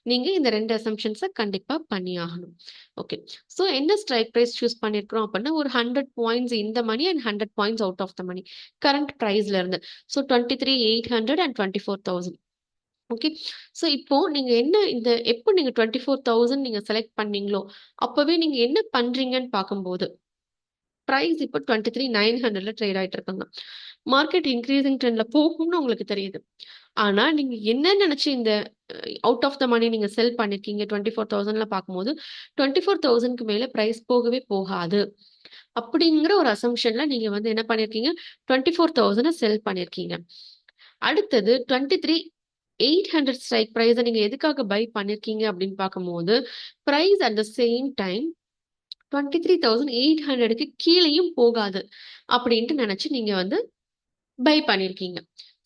நீங்க இந்த 2 அசம்ஷன்ஸை கண்டிப்பா பண்ணி ஆகணும். ஓகே. ஸோ என்ன ஸ்ட்ரைக் ப்ரைஸ் சூஸ் பண்ணிருக்கிறோம் அப்படின்னா ஒரு 100 பாயிண்ட்ஸ் இந்த money and 100 points out of the money current ப்ரைஸ்ல இருந்து. So 23,800 and 24,000. ஓகே. ஸோ இப்போ நீங்க என்ன எப்போ நீங்க 24,000 நீங்க செலக்ட் பண்ணீங்களோ அப்பவே நீங்க என்ன பண்றீங்கன்னு பார்க்கும்போது பிரைஸ் இப்போ 23,900ல ட்ரேட் ஆயிட்டு இருக்காங்க. மார்க்கெட் இன்க்ரீசிங் ட்ரெண்ட்ல போகும்னு உங்களுக்கு தெரியுது. ஆனா நீங்க என்ன நினைச்சு இந்த அவுட் ஆஃப் த மணி நீங்க செல் பண்ணிருக்கீங்க 24,000ல பார்க்கும்போது 24,000க்கு மேல பிரைஸ் போகவே போகாது அப்படிங்கிற ஒரு அசம்ஷன்ல நீங்க வந்து என்ன பண்ணிருக்கீங்க 24,000 செல் பண்ணிருக்கீங்க. அடுத்தது 23,800 ஸ்ட்ரைக் ப்ரைஸை நீங்க எதுக்காக பை பண்ணிருக்கீங்க அப்படின்னு பார்க்கும்போது price at the same time 23,800க்கு கீழேயும் போகாது அப்படின்ட்டு நினைச்சு நீங்க வந்து பை பண்ணிருக்கீங்க.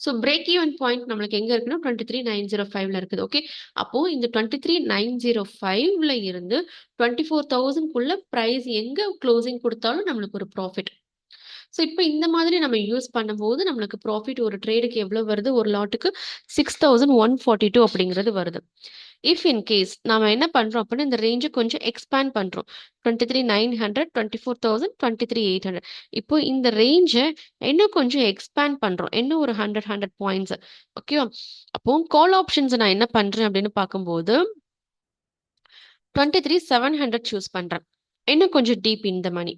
ஸோ பிரேக் ஈவன் பாயிண்ட் நம்மளுக்கு எங்க இருக்குன்னா 23,905ல இருக்குது. ஓகே. அப்போ இந்த 23,905ல இருந்து 24,000க்குள்ள பிரைஸ் எங்க க்ளோசிங் கொடுத்தாலும் நம்மளுக்கு ஒரு ப்ராஃபிட். ஸோ இப்போ இந்த மாதிரி நம்ம யூஸ் பண்ணும்போது நம்மளுக்கு ப்ராஃபிட் ஒரு ட்ரேடுக்கு எவ்வளவு வருது, ஒரு லாட்டுக்கு 6,142 அப்படிங்கிறது வருது. இஃப் இன் கேஸ் நாம என்ன பண்றோம் அப்படின்னா இந்த ரேஞ்சை கொஞ்சம் எக்ஸ்பேண்ட் பண்றோம். 23,900 24,000 23,800. இப்போ இந்த ரேஞ்சை இன்னும் கொஞ்சம் எக்ஸ்பேண்ட் பண்றோம். இன்னும் ஒரு 100 பாயிண்ட்ஸ். ஓகேவா? அப்போ கால் ஆப்ஷன்ஸ் நான் என்ன பண்றேன் அப்படின்னு பார்க்கும்போது 23,700 சூஸ் பண்றேன். இன்னும் கொஞ்சம் டீப் இந்த மணி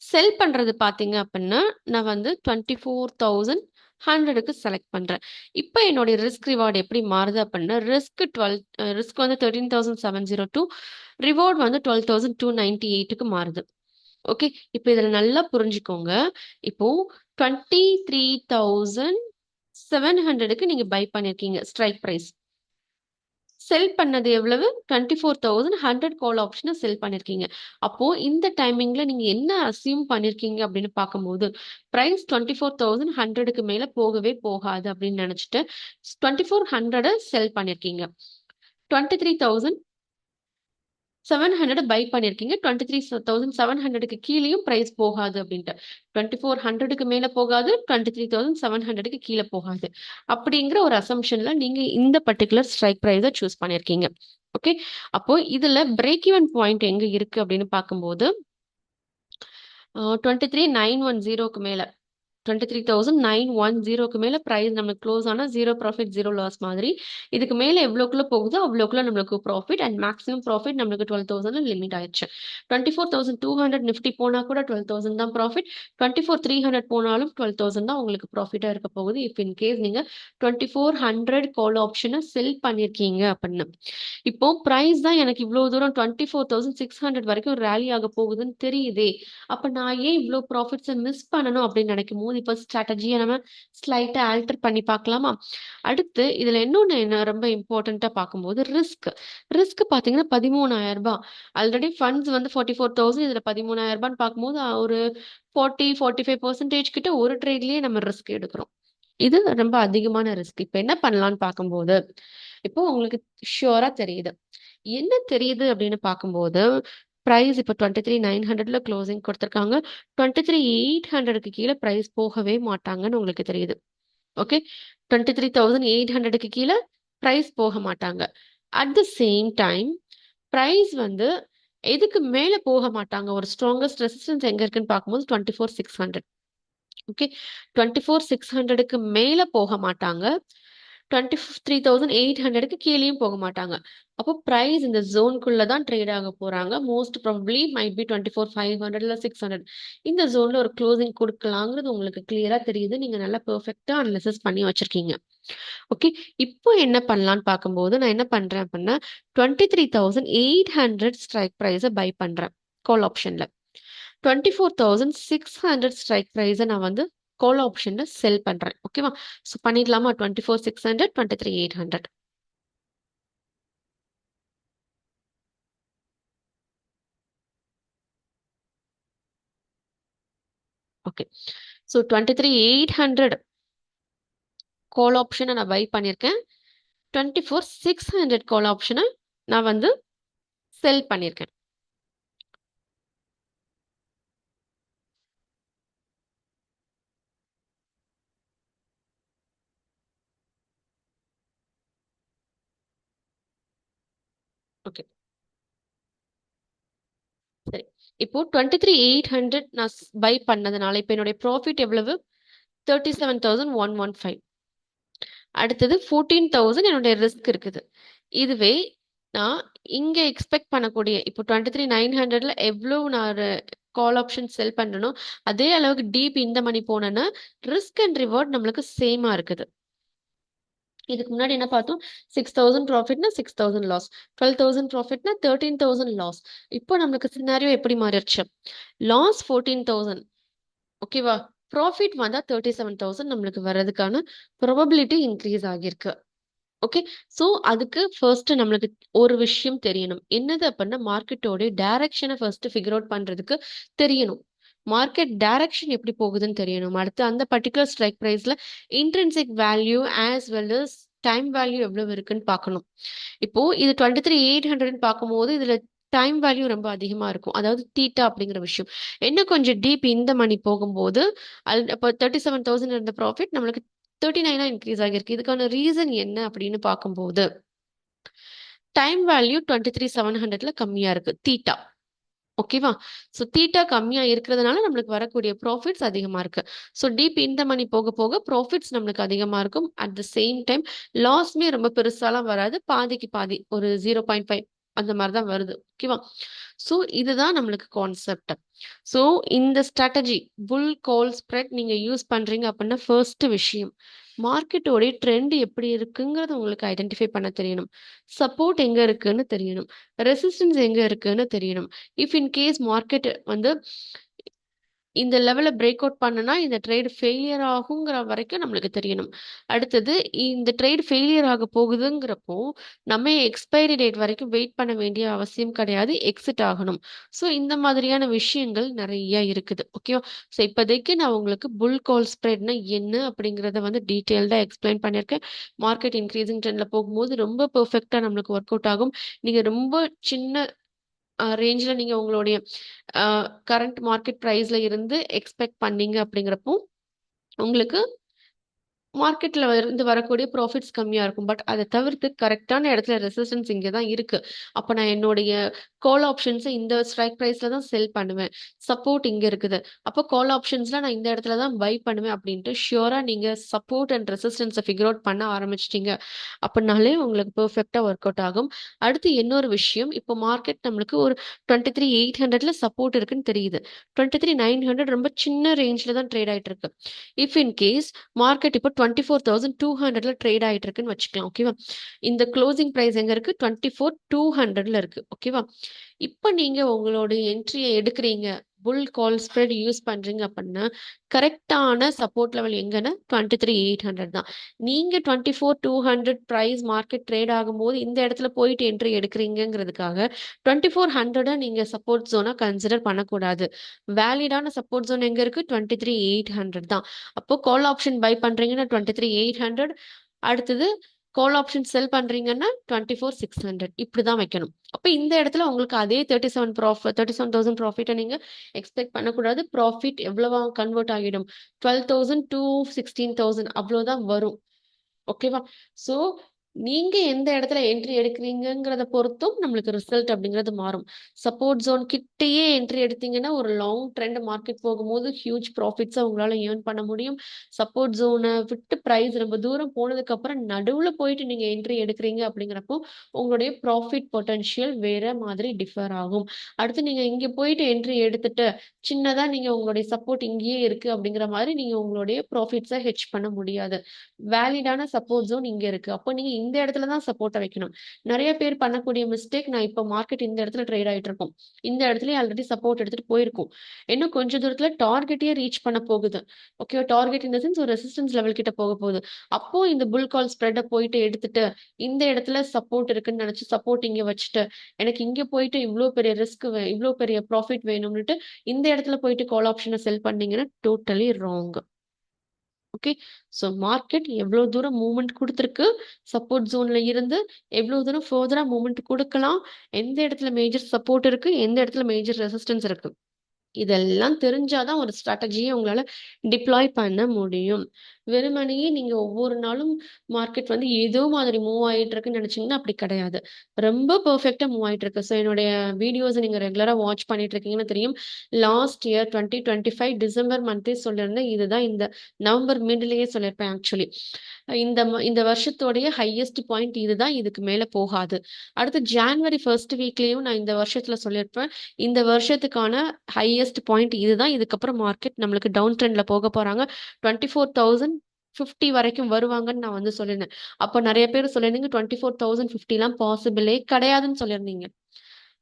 செல் பண்றது பாத்தீங்க அப்படின்னா நான் வந்து 24,100க்கு செலக்ட் பண்றேன். இப்போ என்னுடைய ரிஸ்க் ரிவார்டு எப்படி மாறுது அப்படின்னா ரிஸ்க் வந்து 13,702, ரிவார்ட் வந்து 12,298க்கு மாறுது. ஓகே. இப்போ இதுல நல்லா புரிஞ்சுக்கோங்க. இப்போ 23,700க்கு நீங்க பை பண்ணிருக்கீங்க ஸ்ட்ரைக் பிரைஸ். செல் பண்ணது எவ்வளவு? 24,100 கால் ஆப்ஷன செல் பண்ணியிருக்கீங்க. அப்போ இந்த டைமிங்ல நீங்க என்ன அஸ்யூம் பண்ணியிருக்கீங்க அப்படின்னு பார்க்கும்போது, பிரைஸ் 24,100க்கு மேல போகவே போகாது அப்படின்னு நினைச்சுட்டு 2400 செல் பண்ணியிருக்கீங்க. 23,700 பை பண்ணியிருக்கீங்க. 23,700க்கு கீழயும் பிரைஸ் போகாது அப்படின்ட்டு. 2400க்கு மேல போகாது. 23,700க்கு கீழ போகாது. அப்படிங்கிற ஒரு அசம்ப்ஷன்ல நீங்க இந்த பர்ட்டிகுலர் ஸ்ட்ரைக் பிரைஸ சூஸ் பண்ணியிருக்கீங்க. ஓகே. அப்போ இதுல பிரேக் ஈவன் பாயிண்ட் எங்க இருக்கு அப்படின்னு பார்க்கும்போது 23,910க்கு மேல 23,910க்கு மேல பிரைஸ் நமக்கு க்ளோஸ் ஆனா 0 ப்ராஃபிட் 0 லாஸ் மாதிரி. இதுக்கு மேல எவ்வளோக்குள்ள போகுதோ அவ்வளோக்குள்ள நம்மளுக்கு ப்ராஃபிட் அண்ட் மேக்ஸிமம் ப்ராஃபிட் நம்மளுக்கு 12,000 லிமிட் ஆயிடுச்சு. 24,200 நிஃப்டி போனா கூட 12,000 தான் ப்ராஃபிட். 24,300 போனாலும் 12,000 தான் உங்களுக்கு ப்ராஃபிட்டா இருக்க போகுது. இஃப் இன் கேஸ் நீங்க 2400 கால் ஆப்ஷனை செல் பண்ணிருக்கீங்க அப்படின்னு. இப்போ பிரைஸ் தான் எனக்கு இவ்வளவு தூரம் 24,600 வரைக்கும் ரேலி ஆக போகுதுன்னு தெரியுதே. அப்ப நான் ஏன் இவ்ளோ ப்ராஃபிட்ஸ மிஸ் பண்ணணும் அப்படின்னு நினைக்கும்போது, இப்ப ஸ்ட்ராட்டஜிய நம்ம ஸ்லைட்டா ஆல்டர் பண்ணி பார்க்கலாமா? அடுத்து இதுல இன்னொன்னு என்ன ரொம்ப இம்பார்ட்டன்ட்டா பார்க்கும்போது ரிஸ்க் பார்த்தீங்கன்னா ரூ. 13,000 ஆல்ரெடி ஃபண்ட்ஸ் வந்து 44,000 இதுல ரூ. 13,000 பார்க்கும்போது ஒரு 40, 45% கிட்ட ஒரு ட்ரேட்லயே நம்ம ரிஸ்க் எடுக்கிறோம். இது ரொம்ப அதிகமான ரிஸ்க். இப்ப என்ன பண்ணலாம்னு பார்க்கும்போது, இப்போ உங்களுக்கு ஷூரா தெரியுது. என்ன தெரியுது அப்படின்னு பார்க்கும்போது, பிரைஸ் இப்ப 23,900ல க்ளோசிங் குடுத்துருக்காங்க. 23,800க்கு கீழ பிரைஸ் போகவே மாட்டாங்கன்னு உங்களுக்கு தெரியுது. ஓகே. 23,800க்கு கீழ பிரைஸ் போக மாட்டாங்க. At the same time price வந்து எதுக்கு மேல போக மாட்டாங்க. ஒரு ஸ்ட்ராங்கஸ்ட் ரெசிஸ்டன்ஸ் எங்க இருக்குன்னு பார்க்கும்போது 24,600. ஓகே. 24,600க்கு மேல போக மாட்டாங்க. 23,800க்கு கீழயும் போக மாட்டாங்க. அப்போ பிரைஸ் இந்த ஜோன்குள்ள தான் ட்ரேட் ஆக போறாங்க. மோஸ்ட் ப்ராபபிலி மைட் பி 24,500 இல்ல 600. இந்த ஜோன்ல ஒரு க்ளோசிங் குடுக்கலாங்கிறது உங்களுக்கு கிளியரா தெரியுது. நீங்க நல்லா பெர்ஃபெக்ட்டா அனலைசிஸ் பண்ணி வச்சிருக்கீங்க. ஓகே. இப்போ என்ன பண்ணலான்னு பார்க்கும்போது, நான் என்ன பண்றேன் அப்படின்னா, 23,800 ஸ்ட்ரைக் பிரைஸ பை பண்றேன். கால் ஆப்ஷன்ல. 24,600 ஸ்ட்ரைக் பிரைஸ நான் வந்து கால் ஆப்ஷன்ல செல் பண்றேன். ஓகேவா? ஸோ பண்ணிடலாமா? 24,600, 23,800. ஓகே. ஸோ 23,800 கால் ஆப்ஷன நான் பை பண்ணியிருக்கேன். 24,600 கால் ஆப்ஷன நான் வந்து செல் பண்ணியிருக்கேன். ஓகே. சரி. இப்போ 23,800 நான் பை பண்ணதுனால, இப்ப என்னுடைய ப்ராஃபிட் எவ்வளவு? 37,115. அடுத்தது 14,000 என்னுடைய ரிஸ்க் இருக்குது. இதுவே நான் இங்க எக்ஸ்பெக்ட் பண்ணக்கூடிய இப்போ 23,900ல எவ்வளோ நான் கால் ஆப்ஷன் செல் பண்றேனோ, அதே அளவுக்கு டீப் இந்த மணி போனேன்னா, ரிஸ்க் அண்ட் ரிவார்ட் நம்மளுக்கு சேமா இருக்குது. இதுக்கு முன்னாடி என்ன பார்த்தோம்? 6,000 ப்ராஃபிட்னா 6,000 லாஸ். 12,000 ப்ராஃபிட்னா 13,000 லாஸ். இப்போ நம்மளுக்கு சினாரியோ எப்படி மாறிடுச்சு? லாஸ் 14,000. ஓகேவா? ப்ராஃபிட் வந்தா 37,000 நம்மளுக்கு வர்றதுக்கான ப்ராபபிலிட்டி இன்க்ரீஸ் ஆகியிருக்கு. ஓகே. ஸோ அதுக்கு ஃபர்ஸ்ட் நம்மளுக்கு ஒரு விஷயம் தெரியணும். என்னது அப்படின்னா, மார்க்கெட்டோட டைரக்ஷனை ஃபர்ஸ்ட் ஃபிகர் அவுட் பண்றதுக்கு தெரியணும். மார்க்கெட் டைரக்ஷன் எப்படி போகுதுன்னு தெரியணும். அடுத்து அந்த பர்ட்டிகுலர் ஸ்ட்ரைக் பிரைஸ்ல intrinsic value as well as time value எவ்வளவு இருக்குன்னு பார்க்கணும். இப்போ இது 23,800 பார்க்கும்போது இதுல டைம் வேல்யூ ரொம்ப அதிகமா இருக்கும். அதாவது தீட்டா அப்படிங்கிற விஷயம். இன்னும் கொஞ்சம் டீப் இந்த மணி போகும்போது இப்போ 37,000 இருந்த ப்ராஃபிட் நம்மளுக்கு 39 இன்க்ரீஸ் ஆகியிருக்கு. இதுக்கான ரீசன் என்ன அப்படின்னு பார்க்கும்போது டைம் வேல்யூ 23,700ல கம்மியா இருக்கு. தீட்டா. ஓகேவா? ஸோ தீட்டா கம்மியா இருக்கிறதுனால நம்மளுக்கு வரக்கூடிய ப்ராஃபிட்ஸ் அதிகமா இருக்கு. ஸோ டீப் இந்த மணி போக போக ப்ராஃபிட்ஸ் நம்மளுக்கு அதிகமா இருக்கும். அட் த சேம் டைம் லாஸ்மே ரொம்ப பெருசாலாம் வராது. பாதிக்கு பாதி ஒரு 0.5 அந்த மாதிரி தான் வருது. ஓகேவா? ஸோ இதுதான் நம்மளுக்கு கான்செப்ட். ஸோ இந்த ஸ்ட்ராட்டஜி புல் கால் ஸ்ப்ரெட் நீங்க யூஸ் பண்றீங்க அப்படின்னா ஃபர்ஸ்ட் விஷயம் மார்க்கெட்டோட ட்ரெண்ட் எப்படி இருக்குங்கிறத உங்களுக்கு ஐடென்டிஃபை பண்ண தெரியணும். சப்போர்ட் எங்க இருக்குன்னு தெரியணும். ரெசிஸ்டன்ஸ் எங்க இருக்குன்னு தெரியணும். இஃப் இன் கேஸ் மார்க்கெட் வந்து இந்த லெவல பிரேக் அவுட் பண்ணுனா, இந்த ட்ரேட் ஃபெயிலியர் ஆகுங்கிற வரைக்கும் நம்மளுக்கு தெரியணும். அடுத்தது இந்த ட்ரேட் ஃபெயிலியர் ஆக போகுதுங்கிறப்போ, நம்ம எக்ஸ்பைரி டேட் வரைக்கும் வெயிட் பண்ண வேண்டிய அவசியம் கிடையாது. எக்ஸிட் ஆகணும். ஸோ இந்த மாதிரியான விஷயங்கள் நெறைய இருக்குது. ஓகேவா? ஸோ இப்போதைக்கு நான் உங்களுக்கு புல் கால் ஸ்ப்ரெட்னா என்ன அப்படிங்கிறத வந்து டீட்டெயில்டா எக்ஸ்பிளைன் பண்ணியிருக்கேன். மார்க்கெட் இன்க்ரீசிங் ட்ரெண்ட்ல போகும்போது ரொம்ப பெர்ஃபெக்ட்டா நம்மளுக்கு ஒர்க் அவுட் ஆகும். நீங்க ரொம்ப சின்ன ரேஞ்ச்ல நீங்க உங்களுடைய அ கரண்ட் மார்க்கெட் பிரைஸ்ல இருந்து எக்ஸ்பெக்ட் பண்ணீங்க அப்படிங்கிறப்போ, உங்களுக்கு மார்க்கெட்ல இருந்து வரக்கூடிய ப்ராஃபிட்ஸ் கம்மியா இருக்கும். பட் அத தவிர்த்து கரெக்ட்டான இடத்துல ரெசிஸ்டன்ஸ் இங்க தான் இருக்கு. அப்ப நான் என்னுடைய கால் ஆப்ஷன்ஸ இந்த ஸ்ட்ரைக் பிரைஸ்ல தான் செல் பண்ணுவேன். சப்போர்ட் இங்க இருக்குது. அப்போ கால் ஆப்ஷன்ஸ்ல நான் இந்த இடத்துல தான் பை பண்ணுவேன் அப்படின்ட்டு ஷியூரா நீங்க support and resistance figure out பண்ண ஆரம்பிச்சுட்டீங்க. அப்படினாலே உங்களுக்கு பெர்ஃபெக்ட்டா ஒர்க் அவுட் ஆகும். அடுத்து இன்னொரு விஷயம், இப்போ மார்க்கெட் நம்மளுக்கு ஒரு 23,800ல சப்போர்ட் இருக்குன்னு தெரியுது. 23,900 ரொம்ப சின்ன ரேஞ்ச்ல தான் ட்ரேட் ஆயிட்டு இருக்கு. இஃப் இன் கேஸ் மார்க்கெட் இப்போ 24,200ல ட்ரேட் ஆயிட்டு இருக்குன்னு வச்சுக்கலாம். ஓகேவா? இந்த க்ளோசிங் பிரைஸ் எங்க இருக்கு? 24,200ல இருக்கு. ஓகேவா? இப்ப நீங்க உங்களோட என்ட்ரிய எடுக்குறீங்க. புல் கால் ஸ்ப்ரெட் யூஸ் பண்றீங்க அப்படின்னா, கரெக்ட்டான சப்போர்ட் லெவல் எங்கன்னா 23,800 தான். நீங்க 24,200 பிரைஸ் மார்க்கெட் ட்ரேட் ஆகும்போது இந்த இடத்துல போயிட்டு என்ட்ரி எடுக்குறீங்கங்கிறதுக்காக 2400 நீங்க சப்போர்ட் ஜோனா கன்சிடர் பண்ணக்கூடாது. வேலிடான சப்போர்ட் ஜோன் எங்க இருக்கு? 23,800 தான். அப்போ கால் ஆப்ஷன் பை பண்றீங்கன்னா 23,800. அடுத்தது கால் ஆப்ஷன் செல் பண்றீங்கன்னா 24,600 இப்படிதான் வைக்கணும். அப்ப இந்த இடத்துல உங்களுக்கு அதே 37,000 ப்ராஃபிட்ட நீங்க எக்ஸ்பெக்ட் பண்ணக்கூடாது. ப்ராஃபிட் எவ்வளவா கன்வெர்ட் ஆகிடும்? 12,000 to 16,000 அவ்வளோதான் வரும். ஓகேவா? ஸோ, நீங்க எந்த இடத்துல என்ட்ரி எடுக்கிறீங்கங்கிறத பொறுத்தும் நம்மளுக்கு ரிசல்ட் அப்படிங்கிறது மாறும். சப்போர்ட் ஜோன் கிட்டயே என்ட்ரி எடுத்தீங்கன்னா, ஒரு லாங் ட்ரெண்ட் மார்க்கெட் போகும்போது ஹியூஜ் ப்ராஃபிட்ஸ உங்களால ஏர்ன் பண்ண முடியும். சப்போர்ட் ஜோன விட்டு பிரைஸ் ரொம்ப தூரம் போனதுக்கப்புறம் நடுவுல போயிட்டு நீங்க என்ட்ரி எடுக்கிறீங்க அப்படிங்கிறப்போ, உங்களுடைய ப்ராஃபிட் பொட்டன்ஷியல் வேற மாதிரி டிஃபர் ஆகும். அடுத்து நீங்க இங்க போயிட்டு என்ட்ரி எடுத்துட்டு, சின்னதா நீங்க உங்களுடைய சப்போர்ட் இங்கேயே இருக்கு அப்படிங்கிற மாரி நீங்க உங்களுடைய ப்ராஃபிட்ஸ ஹெட்ஜ் பண்ண முடியாது. வேலிடான சப்போர்ட் ஜோன் இங்க இருக்கு. அப்போ நீங்க இந்த இடத்துல தான் சப்போர்ட்ட வைக்கணும். நெறைய பேர் பண்ணக்கூடிய மிஸ்டேக் நான் இப்ப மார்க்கெட் இந்த இடத்துல ட்ரேட் ஆயிட்டு இருக்கும். இந்த இடத்துலயே ஆல்ரெடி சப்போர்ட் எடுத்துட்டு போயிருக்கும். இன்னும் கொஞ்ச தூரத்துல டார்கெட்டயே ரீச் பண்ண போகுது. ஓகேவா? டார்கெட் இன் த சென்ஸ் ஒரு ரெசிஸ்டன்ஸ் லெவல் கிட்ட போக போகுது. அப்போ இந்த புல் கால் ஸ்ப்ரெட்ட போயிட்டு எடுத்துட்டு, இந்த இடத்துல சப்போர்ட் இருக்குன்னு நெனச்சு சப்போர்ட் இங்க வச்சுட்டு, எனக்கு இங்க போயிட்டு இவ்ளோ பெரிய ரிஸ்க் இவ்ளோ பெரிய ப்ராஃபிட் வேணும்னுட்டு, இந்த இடத்துல போயிட்டு கால் ஆப்ஷன செல் பண்ணீங்கன்னா totally wrong. Okay. So market எவ்வளோ தூரம் மூவ்மெண்ட் குடுத்திருக்கு, சப்போர்ட் ஜோன்ல இருந்து எவ்வளோ தூரம் ஃபர்தரா மூவ்மெண்ட் குடுக்கலாம், எந்த இடத்துல மேஜர் சப்போர்ட் இருக்கு, எந்த இடத்துல மேஜர் ரெசிஸ்டன்ஸ் இருக்கு. இதெல்லாம் தெரிஞ்சா தான் ஒரு ஸ்ட்ராட்டஜிய உங்களால டிப்ளாய் பண்ண முடியும். வெறுமனயே நீங்க ஒவ்வொரு நாளும் மார்க்கெட் வந்து ஏதோ மாதிரி மூவ் ஆயிட்டு இருக்குன்னு நெனச்சீங்கன்னா, அப்படி கிடையாது. ரொம்ப பெர்ஃபெக்ட்டா மூவ் ஆயிட்டு இருக்கு. ஸோ என்னுடைய வீடியோஸ நீங்க ரெகுலரா வாட்ச் பண்ணிட்டு இருக்கீங்கன்னு தெரியும். லாஸ்ட் இயர் 2025 டிசம்பர் மந்த்தே சொல்லியிருந்தேன். இதுதான் இந்த நவம்பர் மிட்லயே சொல்லியிருப்பேன் ஆக்சுவலி. இந்த வருஷத்தோடைய ஹையஸ்ட் பாயிண்ட் இதுதான். இதுக்கு மேல போகாது. அடுத்து ஜான்வரி 1 வீக்லயும் நான் இந்த வருஷத்துல சொல்லியிருப்பேன். இந்த வருஷத்துக்கான ஹையஸ்ட் பாயிண்ட் இதுதான். இதுக்கப்புறம் மார்க்கெட் நம்மளுக்கு டவுன் ட்ரெண்ட்ல போக போறாங்க. 24,050 வரைக்கும் வருவாங்கன்னு நான் வந்து சொல்லியிருந்தேன். அப்ப நெறைய பேர் சொல்லியிருந்தீங்க 24,050லாம் பாசிபிளே கிடையாதுன்னு சொல்லியிருந்தீங்க.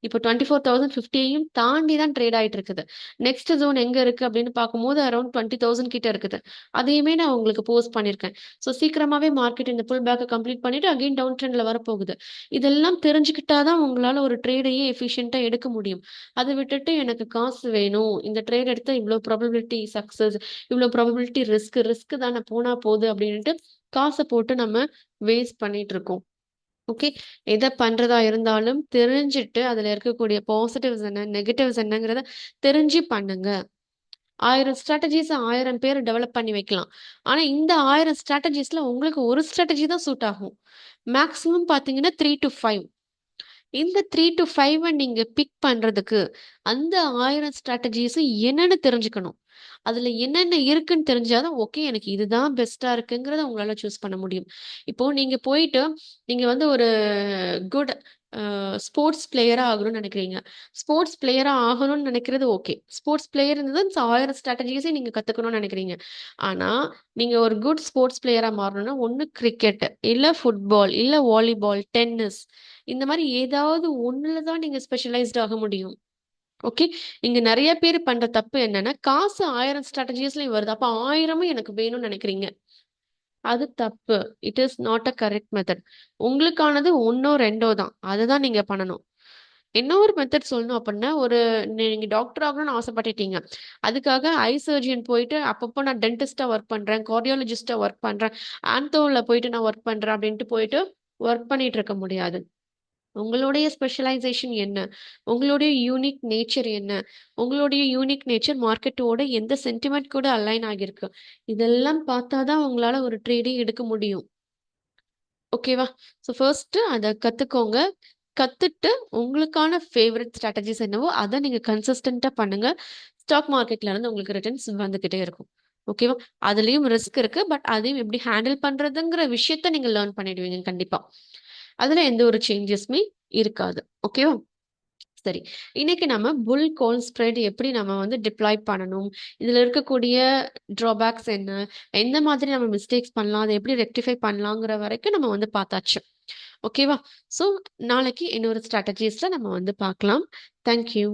இப்போ 24,050யும் தாண்டி தான் ட்ரேட் ஆயிட்டு இருக்குது. நெக்ஸ்ட் ஜோன் எங்க இருக்கு அப்படின்னு பார்க்கும்போது அரவுண்ட் 20,000 கிட்ட இருக்குது. அதையுமே நான் உங்களுக்கு போஸ்ட் பண்ணியிருக்கேன். ஸோ சீக்கிரமாவே மார்க்கெட் இந்த புல் பேக்க கம்ப்ளீட் பண்ணிட்டு அகைன் டவுன் ட்ரெண்ட்ல வரப்போகுது. இதெல்லாம் தெரிஞ்சுக்கிட்டா தான் உங்களால ஒரு ட்ரேடையே எஃபிஷியன்ட்டா எடுக்க முடியும். அத விட்டுட்டு எனக்கு காசு வேணும். இந்த ட்ரேட் எடுத்தா இவ்ளோ ப்ராபபிலிட்டி சக்சஸ், இவ்ளோ ப்ராபபிலிட்டி ரிஸ்க் தானே போனா போது அப்படின்ட்டு காச போட்டு நம்ம வேஸ்ட் பண்ணிட்டு இருக்கோம். ஓகே. எத பண்றதா இருந்தாலும் தெரிஞ்சுட்டு, அதுல இருக்கக்கூடிய பாசிட்டிவ்ஸ் என்ன, நெகட்டிவ்ஸ் என்னங்கிறத தெரிஞ்சு பண்ணுங்க. 1000 ஸ்ட்ராட்டஜிஸ 1000 பேர் டெவலப் பண்ணி வைக்கலாம். ஆனா, இந்த 1000 ஸ்ட்ராட்டஜிஸ்ல உங்களுக்கு ஒரு ஸ்ட்ராட்டஜி தான் சூட் ஆகும். மேக்ஸிமம் பார்த்தீங்கன்னா 3 to 5. இந்த 3 to 5 நீங்க பிக் பண்றதுக்கு, அந்த 1000 ஸ்ட்ராட்டஜிஸும் என்னன்னு தெரிஞ்சுக்கணும். அதுல என்னென்ன இருக்குன்னு தெரிஞ்சா தான், ஓகே எனக்கு இதுதான் பெஸ்ட்டா இருக்குங்கிறத உங்களால சூஸ் பண்ண முடியும். இப்போ நீங்க போயிட்டு, நீங்க வந்து ஒரு குட் ஸ்போர்ட்ஸ் பிளேயரா ஆகணும்னு நெனைக்கிறீங்க. ஸ்போர்ட்ஸ் பிளேயரா ஆகணும்னு நெனைக்கிறது okay. Sports player in the sense 1000 ஸ்ட்ராட்டஜிஸையும் நீங்க கத்துக்கணும்னு நெனைக்கிறீங்க. ஆனா, நீங்க ஒரு குட் ஸ்போர்ட்ஸ் பிளேயரா மாறணும்னா, ஒண்ணு கிரிக்கெட், இல்ல ஃபுட்பால், இல்ல வாலிபால், டென்னிஸ் இந்த மாரி ஏதாவது ஒண்ணுல தான் நீங்க ஸ்பெஷலைஸ்ட் ஆக முடியும். ஓகே. இங்க நெறைய பேர் பண்ற தப்பு என்னன்னா, காசு 1000 ஸ்ட்ராட்டஜிஸ்லயும் வருது. அப்ப 1000மும் எனக்கு வேணும்னு நெனைக்கிறீங்க. அது தப்பு. It is not a correct method. உங்களுக்கானது 1ஓ 2ஓ தான். அததான் நீங்க பண்ணணும். இன்னொரு மெத்தட் சொல்லணும் அப்டின்னா, நீங்க டாக்டர் ஆகணும்னு ஆசைப்பட்டுட்டீங்க. அதுக்காக ஐ சர்ஜன் போயிட்டு அப்பப்போ நான் டென்டிஸ்ட்டா ஒர்க் பண்றேன், கார்டியாலஜிஸ்ட்டா ஒர்க் பண்றேன், ஆர்த்தோல போயிட்டு நான் ஒர்க் பண்றேன் அப்டின்ட்டு போயிட்டு ஒர்க் பண்ணிட்டு இருக்க முடியாது. உங்களுடைய ஸ்பெஷலைசேஷன் என்ன? உங்களுடைய யூனிக் நேச்சர் என்ன? உங்களுடைய யூனிக் நேச்சர் மார்க்கெட்டோட எந்த சென்டிமெண்ட் கூட அலைன் ஆகியிருக்கு? இதெல்லாம் பார்த்தா தான் உங்களால ஒரு ட்ரேடே எடுக்க முடியும். ஓகேவா? ஸோ ஃபர்ஸ்ட்டு அத கத்துக்கோங்க. கத்துட்டு உங்களுக்கான ஃபேவரைட் ஸ்ட்ராட்டஜிஸ் என்னவோ, அத நீங்க கன்சிஸ்டன்ட்டா பண்ணுங்க. ஸ்டாக் மார்க்கெட்ல இருந்து உங்களுக்கு ரிட்டர்ன்ஸ் வந்துகிட்டே இருக்கும். ஓகேவா? அதுலயும் ரிஸ்க் இருக்கு. பட் அதையும் எப்படி ஹேண்டில் பண்றதுங்கிற விஷயத்த நீங்க லேர்ன் பண்ணிடுவீங்க கண்டிப்பா. அதுல எந்த ஒரு சேஞ்சஸுமே இருக்காது. ஓகேவா? சரி. இன்னைக்கு நம்ம புல் கால் ஸ்ப்ரெட் எப்படி நம்ம வந்து டிப்ளாய் பண்ணணும்? இதுல இருக்கக்கூடிய ட்ராபேக்ஸ் என்ன? எந்த மாதிரி நம்ம மிஸ்டேக்ஸ் பண்ணலாம்? அத எப்படி ரெக்டிஃபை பண்ணலாங்கிற வரைக்கும் நம்ம வந்து பார்த்தாச்சு. ஓகேவா? ஸோ நாளைக்கு இன்னொரு ஸ்ட்ராட்டஜிஸ்ல நம்ம வந்து பார்க்கலாம். Thank you.